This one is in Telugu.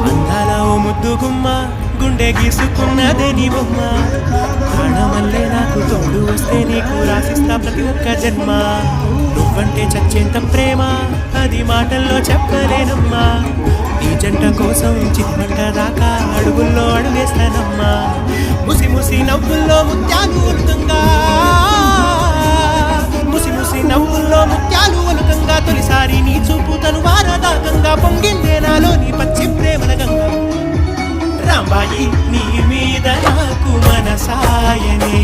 అందాల ఓ ముద్దు గుమ్మ గుండె గీసుకున్నదే నీ బొమ్మ ప్రాణమల్లే నాకు తోడు వస్తే నీకు రాసిస్తా ప్రతి ఒక్క జన్మ నువ్వంటే చచ్చేంత ప్రేమ అది మాటల్లో చెప్పలేనమ్మా ఈ జంట కోసం చిత్మంట దాకా అడుగుల్లో అడుగేస్తానమ్మా ముసి ముసి నవ్వుల్లో ముత్యాలు ఒలుకంగా ముసి ముసి నవ్వుల్లో ముత్యాలు ఒలుకంగా తొలిసారి నీ చూపు తను వారదాకంగా పొంగిందే నాలో నీ పచ్చి ప్రేమల గంగా రాంబాయి నీ మీద నాకు మనసాయనే